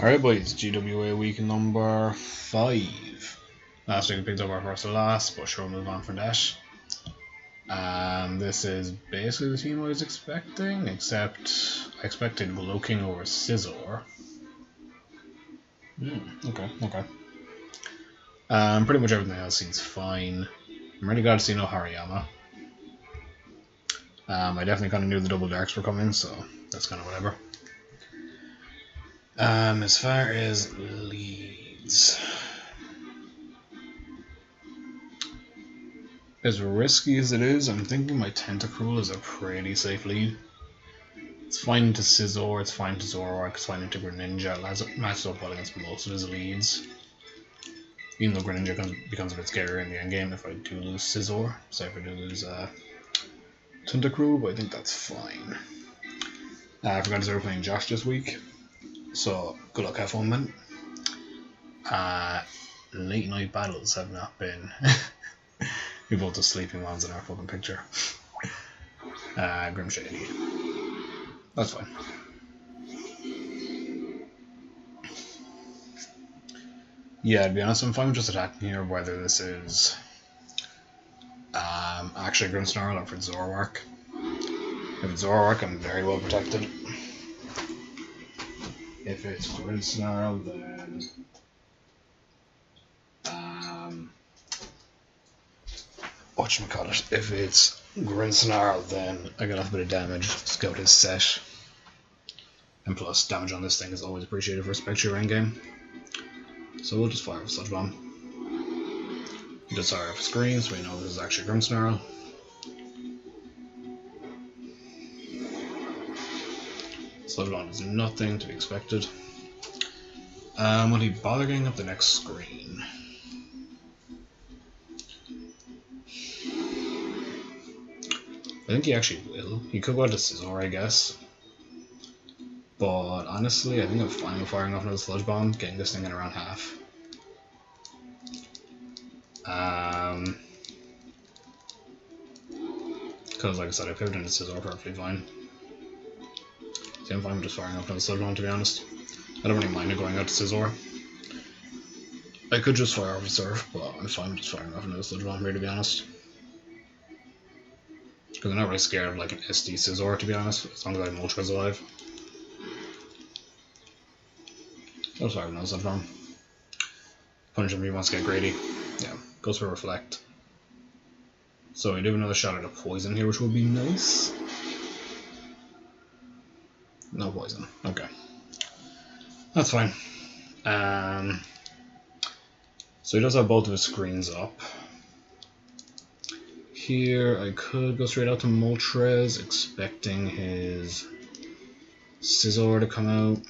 Alright boys, GWA week number 5. Last week we picked up our first to last, but sure we'll move on from that. This is basically the team I was expecting, except I expected Gloking over Scizor. Okay. Pretty much everything else seems fine. I'm really glad to see no Hariyama. I definitely kind of knew the double darks were coming, so that's kind of whatever. As far as leads, as risky as it is, I'm thinking my Tentacruel is a pretty safe lead. It's fine into Scizor, it's fine to Zoroark, it's fine into Greninja. It matches up well against most of his leads. Even though Greninja becomes a bit scarier in the endgame if I do lose Scizor. So if I do lose Tentacruel, but I think that's fine. I forgot to start playing Josh this week. So, good luck, have fun, man. Late night battles have not been. We both the sleeping ones in our fucking picture. Grim Shady. That's fine. Yeah, to be honest, I'm fine with just attacking here, whether this is actually Grimmsnarl or for Zoroark. If it's Zoroark, I'm very well protected. If it's Grimmsnarl, then whatchamacallit, if it's Grimmsnarl, then I get off a bit of damage, scout his set. And plus, damage on this thing is always appreciated for a Spectre endgame. So we'll just fire with Sludge Bomb. Just fire off the screen so we know this is actually Grimmsnarl. Sludge Bomb is nothing to be expected. Will he bother getting up the next screen? I think he actually will. He could go to Scizor, I guess. But honestly, I think I'm fine with firing off another Sludge Bomb, getting this thing in around half. Because like I said, I pivoted into Scizor perfectly fine. See, I'm fine with just firing off another Sludge Bomb, to be honest. I don't really mind it going out to Scizor. I could just fire off a Surf, but I'm fine with just firing off another Sludge Bomb here, to be honest. Because I'm not really scared of like an SD Scizor, to be honest, as long as I have Moltres alive. Oh, sorry, no Sludge Bomb. Punish him if he wants to get greedy. Yeah, goes for Reflect. So we do another shot at a Poison here, which would be nice. No Poison. Okay. That's fine. So he does have both of his screens up. Here I could go straight out to Moltres, expecting his Scizor to come out.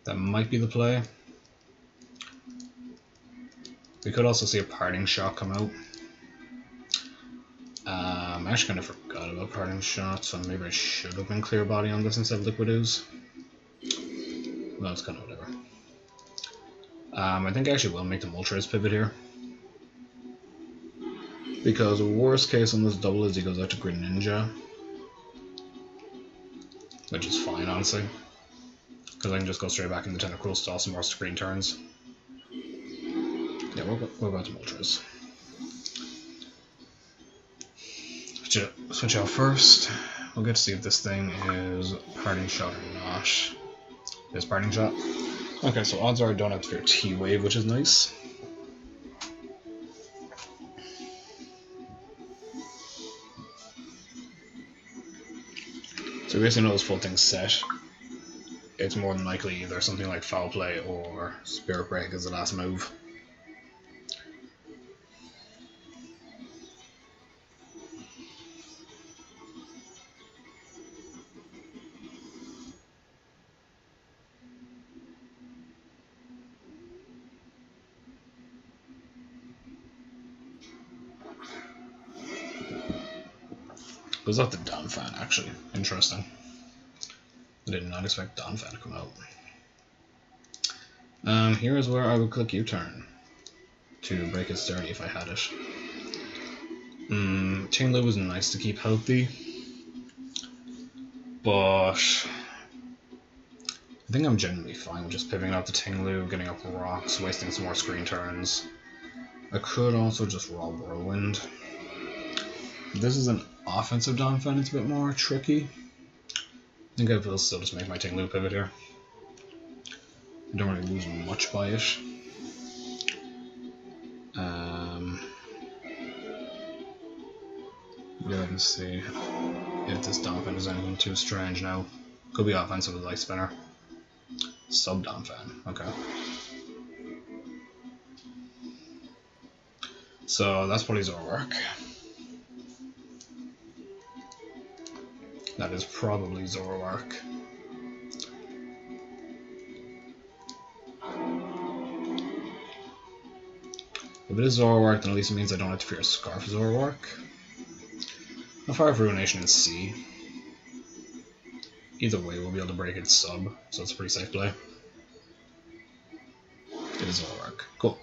That might be the play. We could also see a Parting Shot come out. I actually kind of forgot about Parting Shot, so maybe I should have been Clear Body on this instead of Liquid Ooze. Well, it's kind of whatever. I think I actually will make the Moltres pivot here. Because worst case on this double is he goes out to Greninja. Which is fine, honestly. Because I can just go straight back into Tentacruel, stall some more screen turns. Yeah, we'll go to Moltres. Switch out first. We'll get to see if this thing is Parting Shot or not. It's Parting Shot. Okay, so odds are I don't have to fear T-Wave, which is nice. So we basically know this full thing's set. It's more than likely either something like Foul Play or Spirit Break as the last move. Goes out the Donphan, actually. Interesting. I did not expect Donphan to come out. Here is where I would click U-turn to break it sturdy if I had it. Tinglu was nice to keep healthy, but I think I'm generally fine with just pivoting out the Tinglu, getting up rocks, wasting some more screen turns. I could also just raw Whirlwind. This is an offensive Donphan, it's a bit more tricky. I think I will still just make my Tinglu pivot here. I don't really lose much by it. Go ahead and see if this Donphan is anything too strange now. Could be offensive with Light Spinner. Sub Donphan, okay. So that's probably Zoroark. That is probably Zoroark. If it is Zoroark, then at least it means I don't have to fear Scarf Zoroark. I'll fire for Ruination in C. Either way, we'll be able to break its sub, so it's a pretty safe play. It is Zoroark. Cool.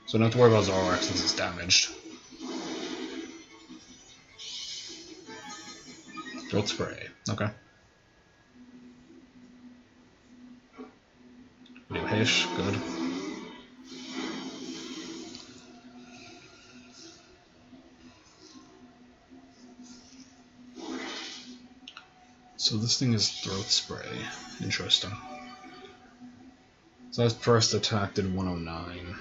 So I don't have to worry about Zoroark since it's damaged. Throat Spray. Okay. Video hit. Good. So this thing is Throat Spray. Interesting. So that first attack did 109.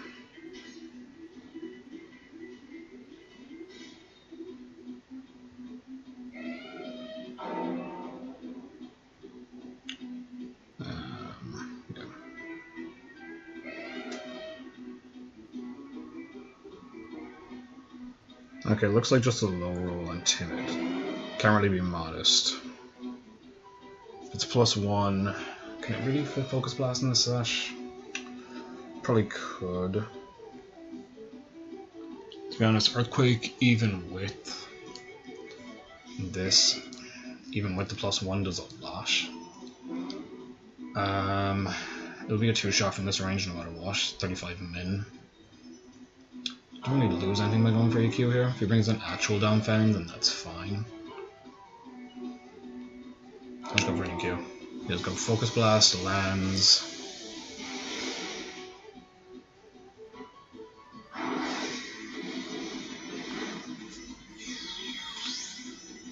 Okay, looks like just a low roll on Timid. Can't really be modest. If it's +1, can it really fit Focus Blast in this sash? Probably could. To be honest, Earthquake, even with this, even with the +1, does a lot. It'll be a 2-shot from this range no matter what. 35 min. Don't really lose anything by going for EQ here. If he brings an actual Donphan, then that's fine. Let's go for EQ. Let's go Focus Blast, lands.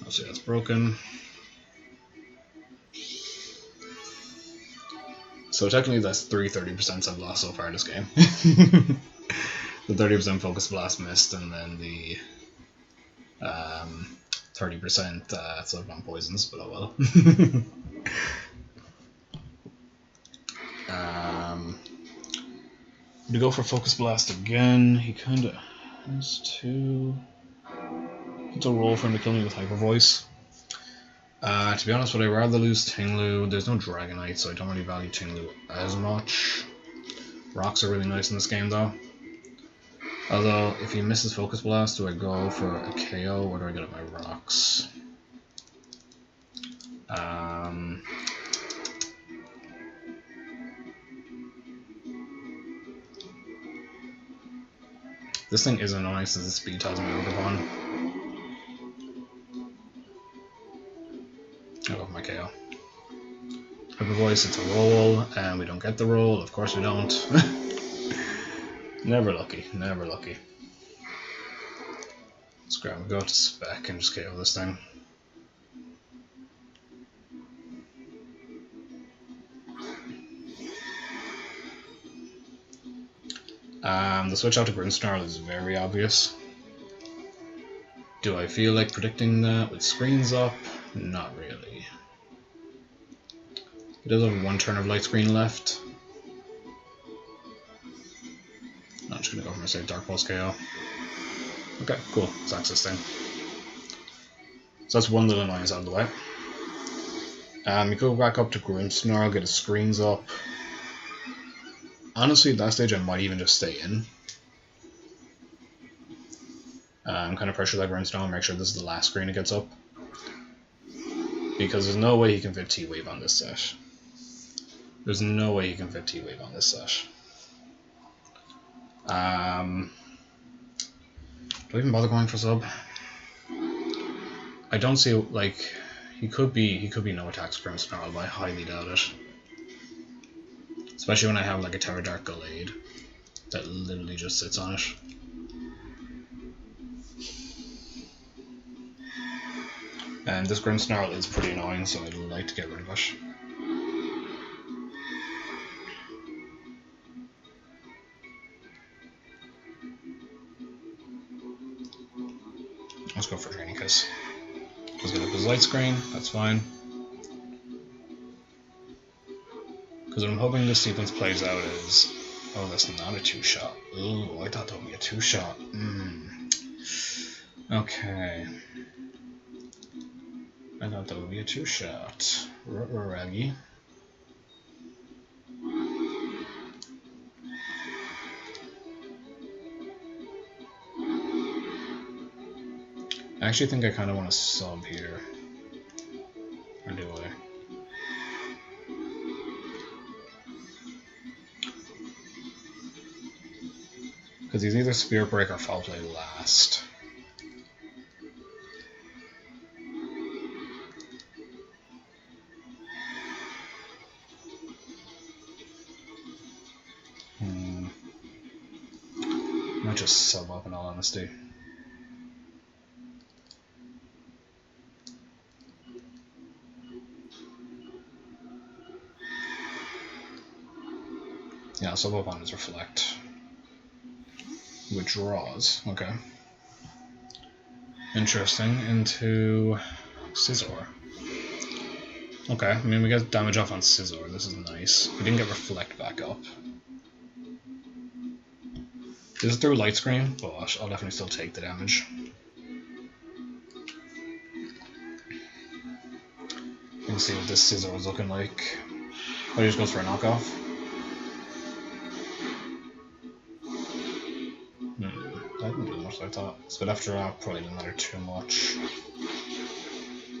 I'll see that's broken. So technically that's 30% I've lost so far this game. The 30% Focus Blast missed, and then the 30% Slip on poisons, but oh well. To go for Focus Blast again, he kinda has to. It's a roll for him to kill me with Hyper Voice. To be honest, would I rather lose Tinglu? There's no Dragonite, so I don't really value Tinglu as much. Rocks are really nice in this game though. Although, if he misses Focus Blast, do I go for a KO or do I get up my rocks? This thing is annoying since the speed tells me over upon. I'll go for my KO. Hyper Voice, it's a roll, and we don't get the roll. Of course we don't. Never lucky, never lucky. Let's grab and go to spec and just KO this thing. The switch out to Grimmsnarl is very obvious. Do I feel like predicting that with screens up? Not really. It does have one turn of light screen left. I'm just gonna go for my safe Dark Pulse KO. Okay, cool. Let's access thing. So that's one little annoyance out of the way. You go back up to Grimmsnarl, get his screens up. Honestly, at that stage, I might even just stay in. Kind of pressure that Grimmsnarl, make sure this is the last screen it gets up. Because there's no way he can fit T-Wave on this set. There's no way he can fit T-Wave on this set. Do I even bother going for sub? I don't see, like, he could be no attacks Grimmsnarl, but I highly doubt it. Especially when I have like a Terra Dark Gallade that literally just sits on it. And this Grimmsnarl is pretty annoying, so I'd like to get rid of it. Let's go for Training Kiss. Let's get up his light screen, that's fine. Because what I'm hoping this sequence plays out is... Oh, that's not a 2-shot. Ooh, I thought that would be a 2-shot. Okay. I thought that would be a 2-shot. Raggy. I actually think I kind of want to sub here. Or do I? Because he's either Spirit Break or Foul Play last. Might just sub up in all honesty. Yeah, sub up on his Reflect. Withdraws, okay. Interesting, into Scizor. Okay, I mean we get damage off on Scizor, this is nice. We didn't get Reflect back up. This is through Light Screen, but I'll definitely still take the damage. You can see what this Scizor is looking like. Oh, he just goes for a knockoff. That didn't do much, I thought. So after that, probably didn't matter too much.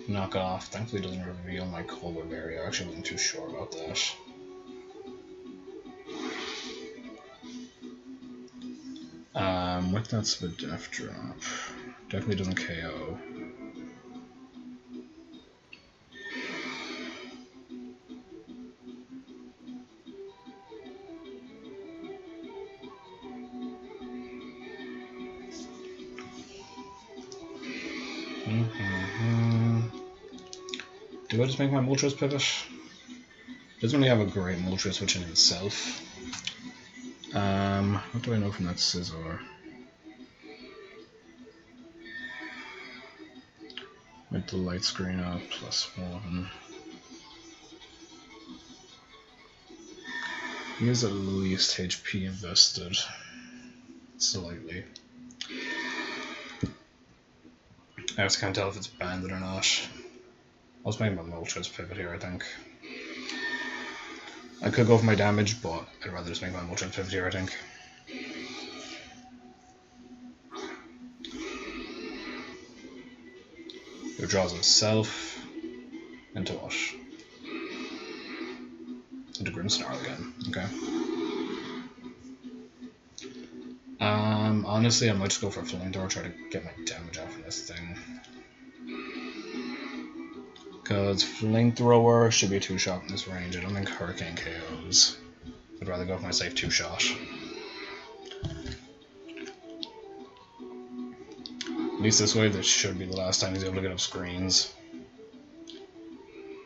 Knockoff. Thankfully, it doesn't reveal my Colbert Berry. I actually wasn't too sure about that. With that Spadef drop, definitely doesn't KO. Do I just make my Moltres pivot? Doesn't really have a great Moltres switch in itself. What do I know from that Scizor? With the light screen up, +1. He is at least HP invested. Slightly. I just can't tell if it's banded or not. I'll just make my Moltres pivot here, I think. I could go for my damage, but I'd rather just make my Moltres pivot here, I think. He draws himself into what? Into Grimmsnarl again. Okay. Honestly, I might just go for a Flamethrower, try to get my damage off of this thing. Because Flamethrower should be a 2-shot in this range. I don't think Hurricane KOs. I'd rather go for my safe 2-shot. At least this way, this should be the last time he's able to get up screens.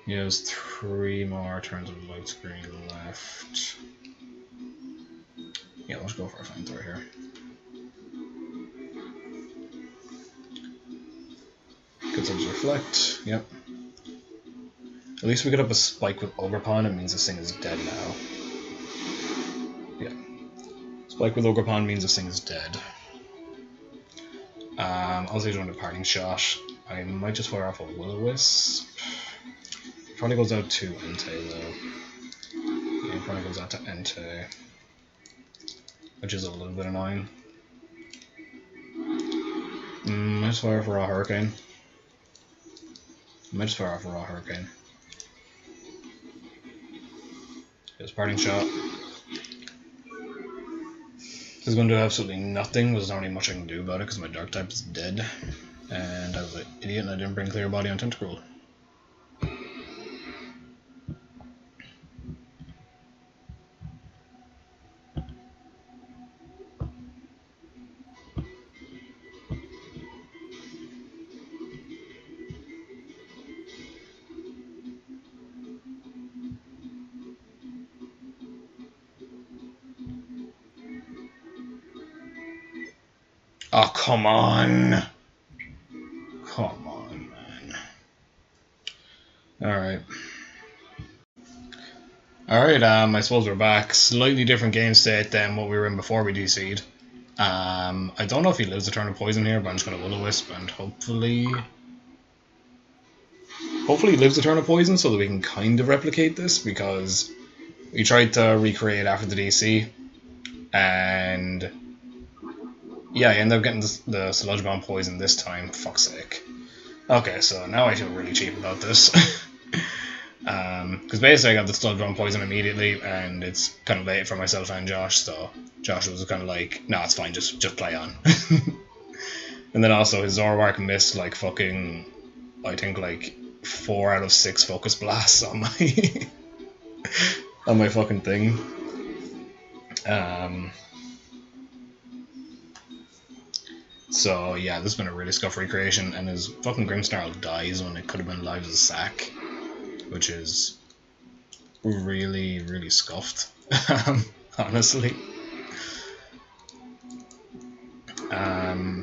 He has 3 more turns of light screen left. Yeah, let's go for a Flamethrower here. Gets up his Reflect, yep. At least we get up a Spike with Ogerpon, it means this thing is dead now. Yeah. Spike with Ogerpon means this thing is dead. I'll say doing a Parting Shot. I might just fire off a Will-O-Wisp. Probably goes out to Entei though. Yeah, probably goes out to Entei. Which is a little bit annoying. Might just fire off a Raw Hurricane. Might just fire off a Raw Hurricane. His Parting Shot. This is going to do absolutely nothing. There's not really much I can do about it because my Dark type is dead. And I was an idiot and I didn't bring Clear Body on Tentacruel. Oh, come on. Come on, man. Alright. Alright, I suppose we're back. Slightly different game state than what we were in before we DC'd. I don't know if he lives a turn of poison here, but I'm just going to Will-O-Wisp and hopefully he lives a turn of poison so that we can kind of replicate this, because we tried to recreate after the DC, and yeah, I ended up getting the Sludge Bomb poison this time, fuck's sake. Okay, so now I feel really cheap about this. Because basically I got the Sludge Bomb poison immediately, and it's kind of late for myself and Josh, so Josh was kind of like, nah, it's fine, just play on. And then also his Zoroark missed like fucking, I think like 4 out of 6 focus blasts on my on my fucking thing. So yeah, this has been a really scuff recreation, and his fucking Grimmsnarl dies when it could have been live as a sack, which is really, really scuffed, honestly.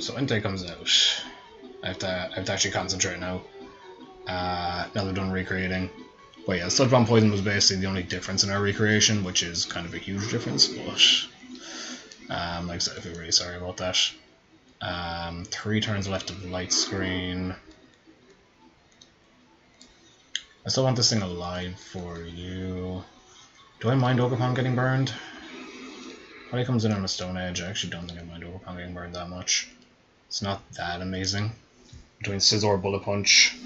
So Entei comes out. I have to actually concentrate now. Now they're done recreating. But yeah, Sludge Bomb Poison was basically the only difference in our recreation, which is kind of a huge difference, but like I said, I feel really sorry about that. 3 turns left of the light screen. I still want this thing alive for you. Do I mind Ogerpon getting burned? Probably comes in on a Stone Edge. I actually don't think I mind Ogerpon getting burned that much. It's not that amazing. Between Scizor, Bullet Punch,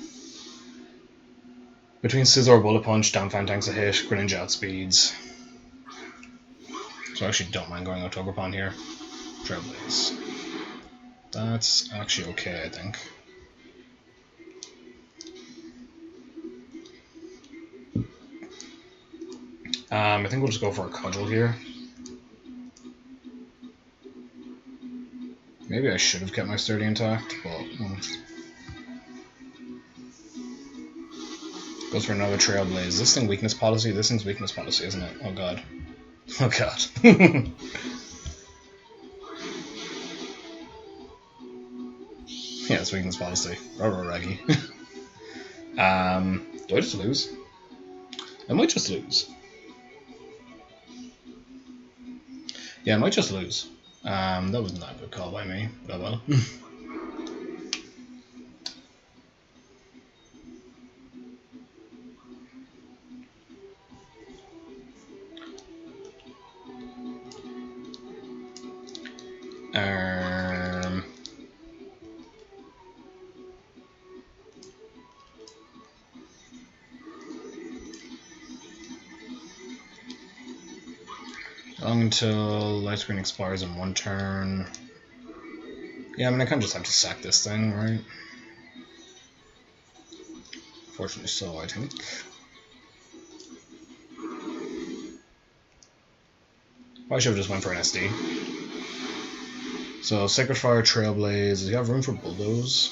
Donphan tanks a hit, Greninja outspeeds. So I actually don't mind going out to Ogerpon here. Trailblaze. That's actually okay, I think. I think we'll just go for a Cudgel here. Maybe I should have kept my Sturdy intact, but goes for another Trailblaze. This thing weakness policy? This thing's weakness policy, isn't it? Oh god. Oh god. Yeah, it's weakness policy. Raggy. Do I just lose? I might just lose. Yeah, I might just lose. That wasn't that good call by me, but well. Until light screen expires in 1 turn. Yeah, I mean I kind of just have to sack this thing, right? Fortunately so, I think. I should have just went for an SD. So Sacred Fire, Trailblaze. Does he have room for Bulldoze?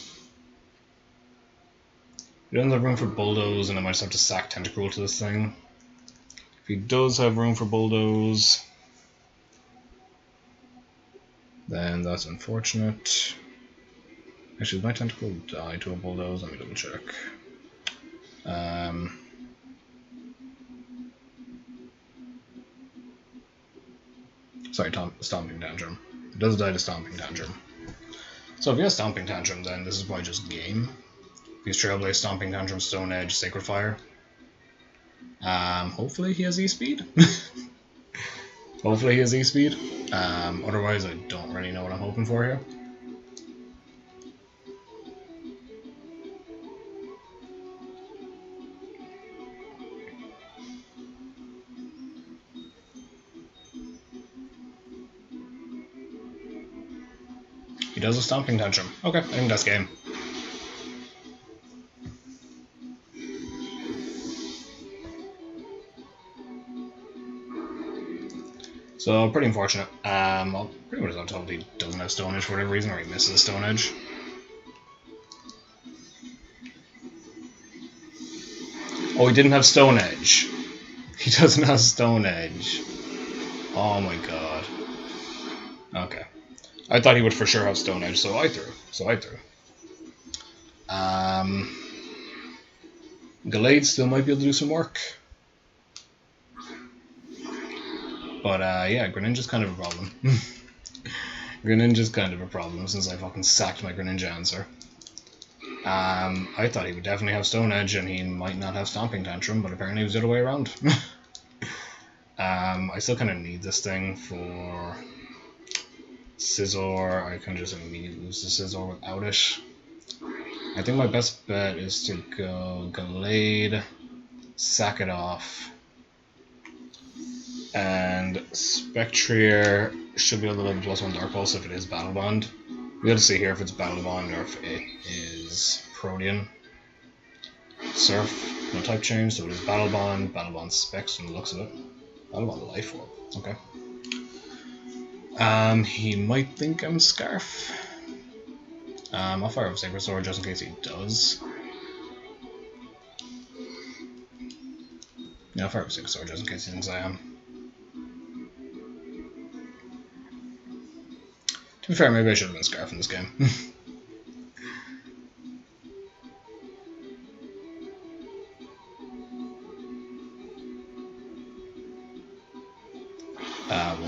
He doesn't have room for Bulldoze, and I might just have to sack Tentacruel to this thing. If he does have room for Bulldoze, then that's unfortunate. Actually, does my Tentacruel die to a Bulldoze? Let me double check. Sorry, Stomping Tantrum. It does die to Stomping Tantrum. So if he has Stomping Tantrum, then this is probably just game. He's Trailblaze, Stomping Tantrum, Stone Edge, Sacred Fire. Hopefully he has E-Speed. Hopefully he has E-Speed. Otherwise I don't really know what I'm hoping for here. He does a Stomping Tantrum. Okay, I think that's game. So, pretty unfortunate. Well, pretty much I'm told he doesn't have Stone Edge for whatever reason, or he misses a Stone Edge. Oh, he didn't have Stone Edge. He doesn't have Stone Edge. Oh my god. Okay. I thought he would for sure have Stone Edge, so I threw. Gallade still might be able to do some work. But yeah, Greninja's kind of a problem. Greninja's kind of a problem since I fucking sacked my Greninja answer. I thought he would definitely have Stone Edge and he might not have Stomping Tantrum, but apparently it was the other way around. I still kind of need this thing for Scizor. I can just immediately lose the Scizor without it. I think my best bet is to go Gallade, sack it off, and Spectrier should be able to level +1 Dark Pulse if it is Battle Bond. We'll have to see here if it's Battle Bond or if it is Protean. Surf, no type change, so it is Battle Bond Specs from the looks of it. Battle Bond Life Orb, okay. He might think I'm Scarf. I'll fire up Sacred Sword just in case he does. Yeah, I'll fire up Sacred Sword just in case he thinks I am. To be fair, maybe I should have been Scarf in this game.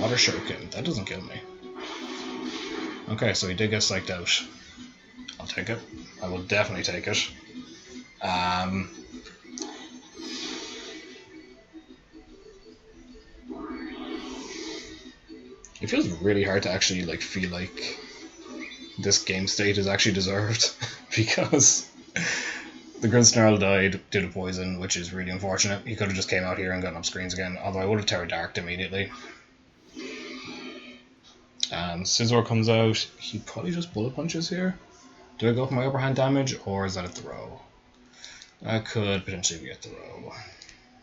Water Shuriken, that doesn't kill me. Okay, so he did get psyched out. I'll take it. I will definitely take it. It feels really hard to actually feel like this game state is actually deserved because the Grinsnarl died due to poison, which is really unfortunate. He could have just came out here and gotten up screens again, although I would have Terra Darked immediately. Scizor comes out. He probably just Bullet Punches here. Do I go for my upper hand damage, or is that a throw? That could potentially be a throw.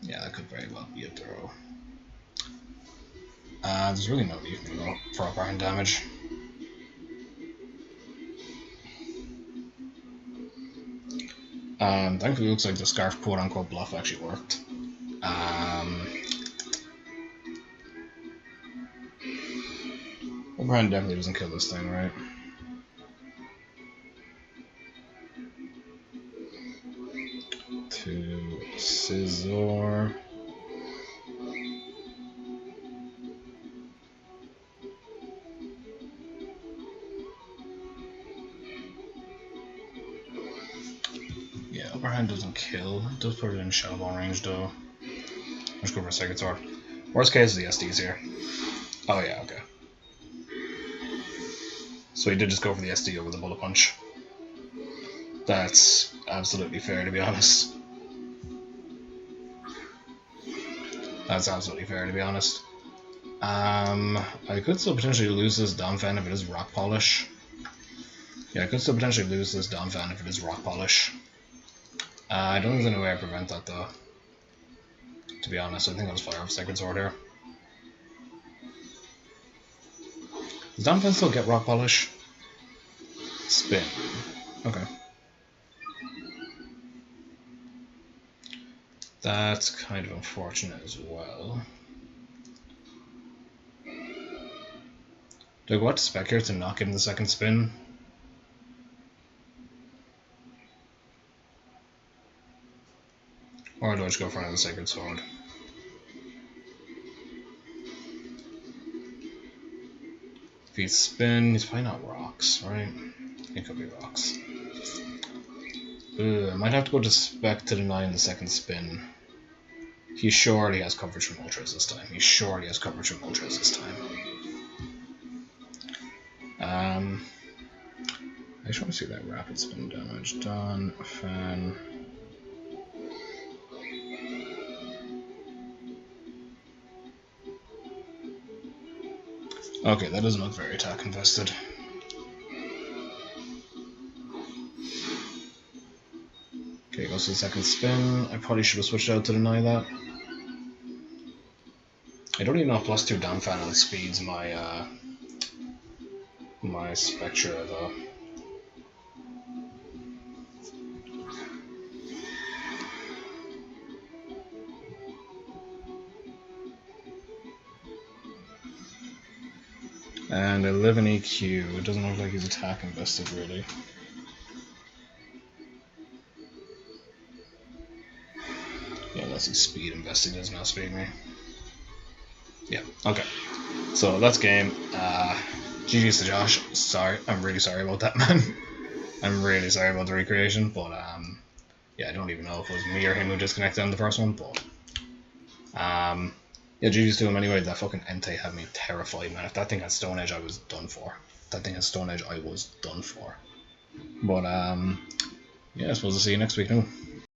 Yeah, that could very well be a throw. There's really no need to go for upper hand damage. Thankfully, it looks like the Scarf quote-unquote bluff actually worked. Upper hand definitely doesn't kill this thing, right? To Scizor. Yeah, upper hand doesn't kill. It does put it in Shadow Ball range though. Let's go for a Sacred Sword. Worst case is the SD's here. Oh yeah, okay. So he did just go for the SD over the Bullet Punch. That's absolutely fair, to be honest. That's absolutely fair, to be honest. I could still potentially lose this Donphan if it is Rock Polish. Yeah, I could still potentially lose this Donphan if it is Rock Polish. I don't think there's any way I prevent that though. To be honest, I think I'll just fire off Sacred Sword here. Does Donphan still get Rock Polish? Spin. Okay. That's kind of unfortunate as well. Do I go out to Spec here to not give him the second spin? Or do I just go for another Sacred Sword? If he's spin, he's probably not rocks, right? It could be rocks. I might have to go to Spec to deny the second spin. He surely has coverage from Ultras this time. He surely has coverage from Ultras this time. I just want to see that rapid spin damage. Done. Fan. Okay, that doesn't look very attack invested. Okay, goes to the second spin. I probably should have switched out to deny that. I don't even know if +2 Donphan on speeds my my Spectra though. And 11 EQ. It doesn't look like he's attack invested really. Yeah, unless he's speed invested, he doesn't outspeed me. Yeah, okay. So that's game. GG's to Josh. Sorry, I'm really sorry about that, man. I'm really sorry about the recreation, but yeah, I don't even know if it was me or him who disconnected on the first one, but yeah, GG's to him anyway. That fucking Entei had me terrified, man. If that thing had Stone Edge, I was done for. If that thing had Stone Edge, I was done for. But yeah, I suppose I'll see you next week now.